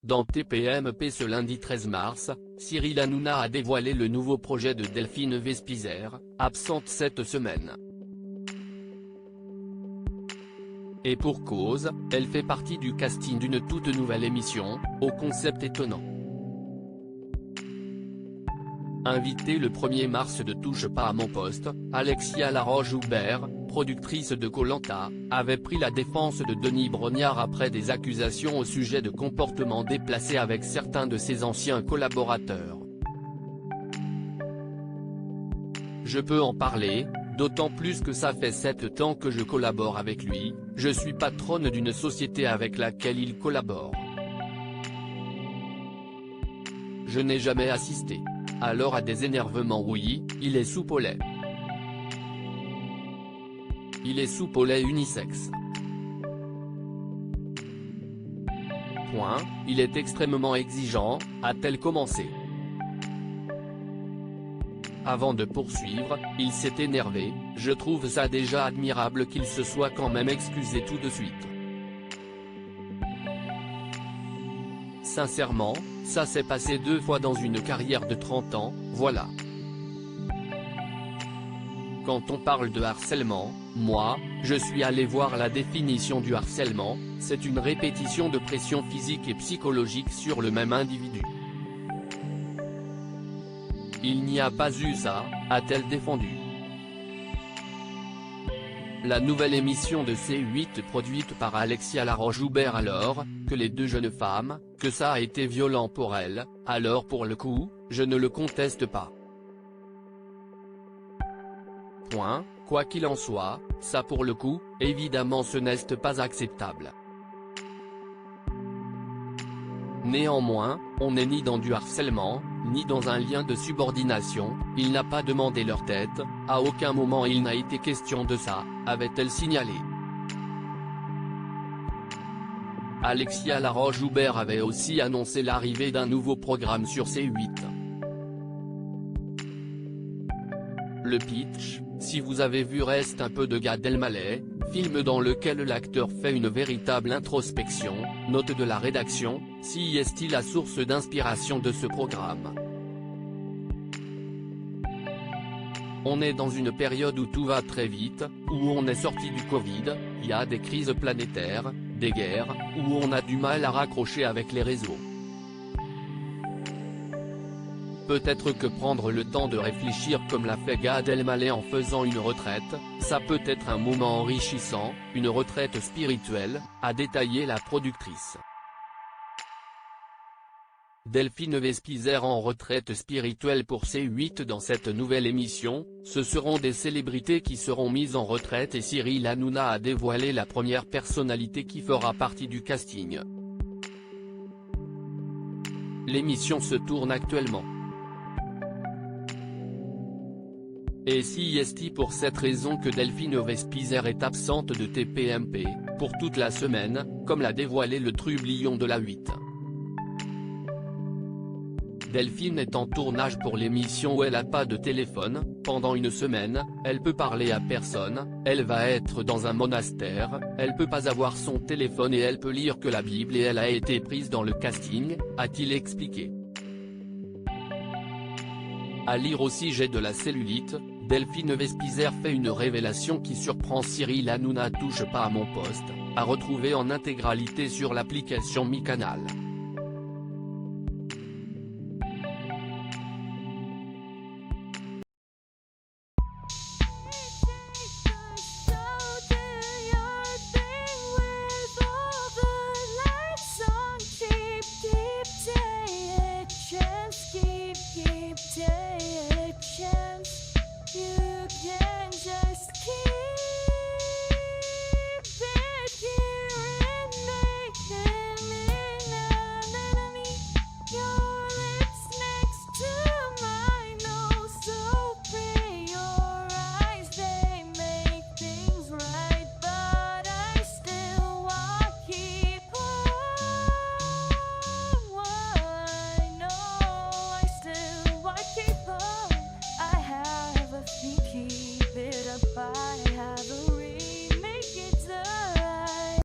Dans TPMP ce lundi 13 mars, Cyril Hanouna a dévoilé le nouveau projet de Delphine Vespizer, absente cette semaine. Et pour cause, elle fait partie du casting d'une toute nouvelle émission, au concept étonnant. Invitée le 1er mars de Touche pas à mon poste, Alexia Laroche-Joubert, productrice de Koh-Lanta, avait pris la défense de Denis Brognard après des accusations au sujet de comportements déplacés avec certains de ses anciens collaborateurs. Je peux en parler, d'autant plus que ça fait 7 ans que je collabore avec lui, je suis patronne d'une société avec laquelle il collabore. Je n'ai jamais assisté. Alors à des énervements oui, il est soupe au lait. Il est soupe au lait unisexe. Point, il est extrêmement exigeant, a-t-elle commencé. Avant de poursuivre, il s'est énervé, je trouve ça déjà admirable qu'il se soit quand même excusé tout de suite. Sincèrement, ça s'est passé 2 fois dans une carrière de 30 ans, voilà. Quand on parle de harcèlement, moi, je suis allé voir la définition du harcèlement, c'est une répétition de pression physique et psychologique sur le même individu. Il n'y a pas eu ça, a-t-elle défendu. La nouvelle émission de C8 produite par Alexia Laroche-Joubert alors, que les 2 jeunes femmes, que ça a été violent pour elles, alors pour le coup, je ne le conteste pas. Point, quoi qu'il en soit, ça pour le coup, évidemment ce n'est pas acceptable. Néanmoins, on n'est ni dans du harcèlement, ni dans un lien de subordination, il n'a pas demandé leur tête, à aucun moment il n'a été question de ça, avait-elle signalé. Alexia Laroche-Joubert avait aussi annoncé l'arrivée d'un nouveau programme sur C8. Le pitch, si vous avez vu reste un peu de Gad Elmaleh, film dans lequel l'acteur fait une véritable introspection, note de la rédaction, si est-il la source d'inspiration de ce programme. On est dans une période où tout va très vite, où on est sorti du Covid, il y a des crises planétaires, des guerres, où on a du mal à raccrocher avec les réseaux. Peut-être que prendre le temps de réfléchir comme l'a fait Gad Elmaleh en faisant une retraite, ça peut être un moment enrichissant, une retraite spirituelle, a détaillé la productrice. Delphine Vespizer en retraite spirituelle pour C8 dans cette nouvelle émission, ce seront des célébrités qui seront mises en retraite et Cyril Hanouna a dévoilé la première personnalité qui fera partie du casting. L'émission se tourne actuellement. Et si est pour cette raison que Delphine Vespizer est absente de TPMP, pour toute la semaine, comme l'a dévoilé le trublion de la 8. Delphine est en tournage pour l'émission où elle n'a pas de téléphone, pendant une semaine, elle peut parler à personne, elle va être dans un monastère, elle peut pas avoir son téléphone et elle peut lire que la Bible et elle a été prise dans le casting, a-t-il expliqué. À lire aussi j'ai de la cellulite, Delphine Vespizer fait une révélation qui surprend Cyril Hanouna touche pas à mon poste, à retrouver en intégralité sur l'application MyCanal. Keep it up, I have